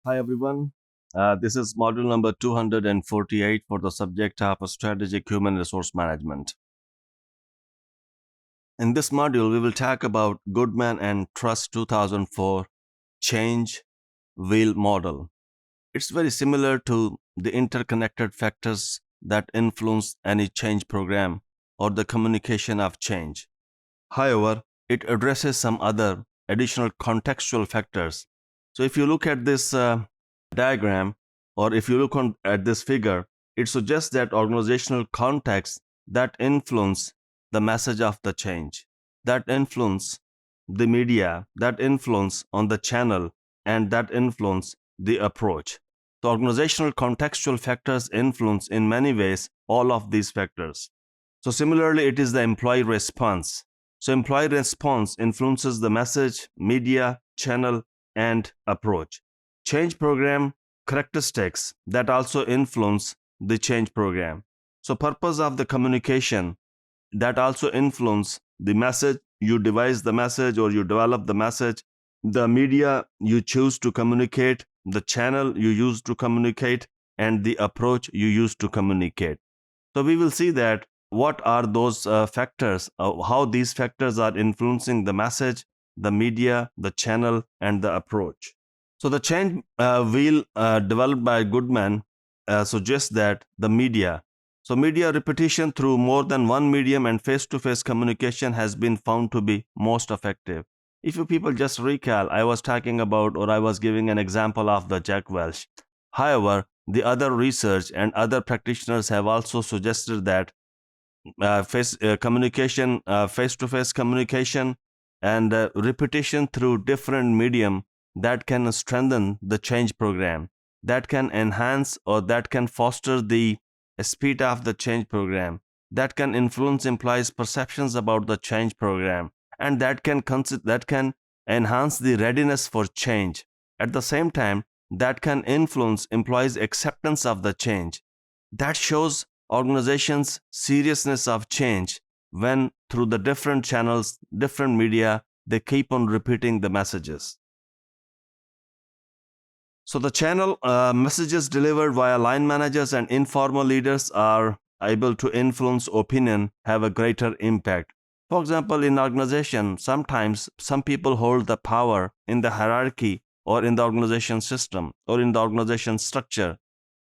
Hi everyone. This is module number 248 for the subject of strategic human resource management. In this module, we will talk about Goodman and Truss 2004 change wheel model. It's very similar to the interconnected factors that influence any change program or the communication of change. However, it addresses some other additional contextual factors. So if you look at this diagram, or if you look at this figure, it suggests that organizational context that influence the message of the change, that influence the media, that influence on the channel, and that influence the approach. The organizational contextual factors influence in many ways all of these factors. So similarly, it is the employee response. So employee response influences the message, media, channel, and approach. Change program characteristics that also influence the change program. So purpose of the communication that also influence the message. You devise the message or you develop the message, the media you choose to communicate, the channel you use to communicate, and the approach you use to communicate. So we will see that what are those factors, how these factors are influencing the message, the media, the channel, and the approach. So the change wheel developed by Goodman suggests that the media, so media repetition through more than one medium and face-to-face communication has been found to be most effective. If you people just recall, I was talking about, or I was giving an example of the Jack Welch. However, the other research and other practitioners have also suggested that face-to-face communication, and repetition through different medium that can strengthen the change program, that can enhance or that can foster the speed of the change program, that can influence employees' perceptions about the change program, and that can enhance the readiness for change. At the same time, that can influence employees' acceptance of the change. That shows organizations' seriousness of change when through the different channels, different media, they keep on repeating the messages. So the channel messages delivered via line managers and informal leaders are able to influence opinion, have a greater impact. For example, in organization, sometimes some people hold the power in the hierarchy or in the organization system or in the organization structure.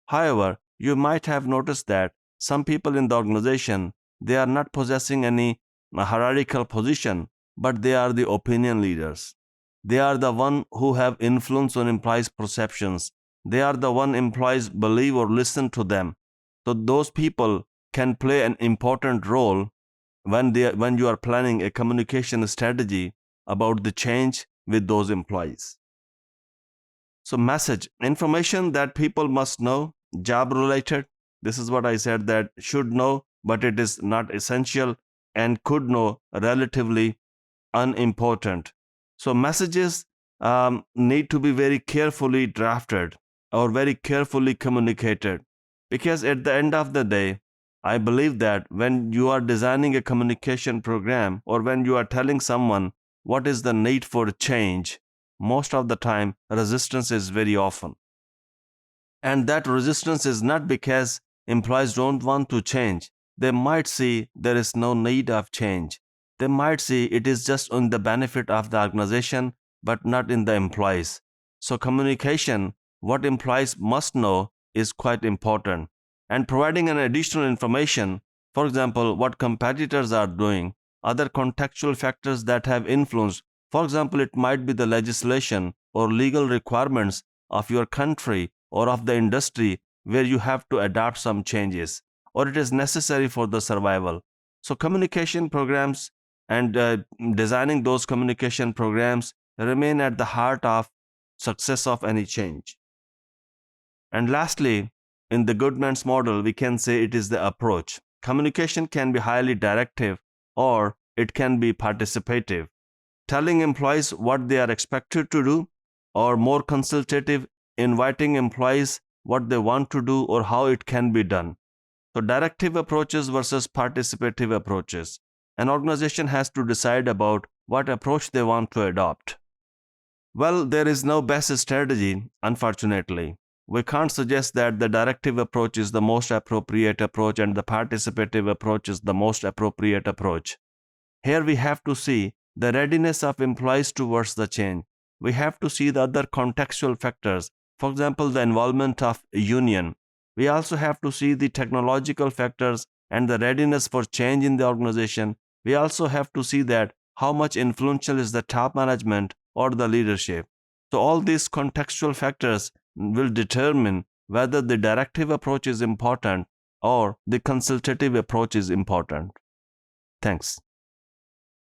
However, you might have noticed that some people in the organization, they are not possessing any hierarchical position, but they are the opinion leaders. They are the one who have influence on employees' perceptions. They are the one employees believe or listen to them. So those people can play an important role when you are planning a communication strategy about the change with those employees. So message, information that people must know, job related. This is what I said, that should know, but it is not essential, and could know, relatively unimportant. So messages need to be very carefully drafted or very carefully communicated, because at the end of the day, I believe that when you are designing a communication program or when you are telling someone what is the need for change, most of the time resistance is very often. And that resistance is not because employees don't want to change. They might see there is no need of change. They might see it is just on the benefit of the organization, but not in the employees. So communication, what employees must know, is quite important. And providing an additional information, for example, what competitors are doing, other contextual factors that have influenced. For example, it might be the legislation or legal requirements of your country or of the industry where you have to adapt some changes, or it is necessary for the survival. So communication programs and designing those communication programs remain at the heart of success of any change. And lastly, in the Goodman's model, we can say it is the approach. Communication can be highly directive or it can be participative, telling employees what they are expected to do, or more consultative, inviting employees what they want to do or how it can be done. So directive approaches versus participative approaches. An organization has to decide about what approach they want to adopt. Well, there is no best strategy, unfortunately. We can't suggest that the directive approach is the most appropriate approach and the participative approach is the most appropriate approach. Here we have to see the readiness of employees towards the change. We have to see the other contextual factors, for example, the involvement of a union. We also have to see the technological factors and the readiness for change in the organization. We also have to see that how much influential is the top management or the leadership. So all these contextual factors will determine whether the directive approach is important or the consultative approach is important. Thanks.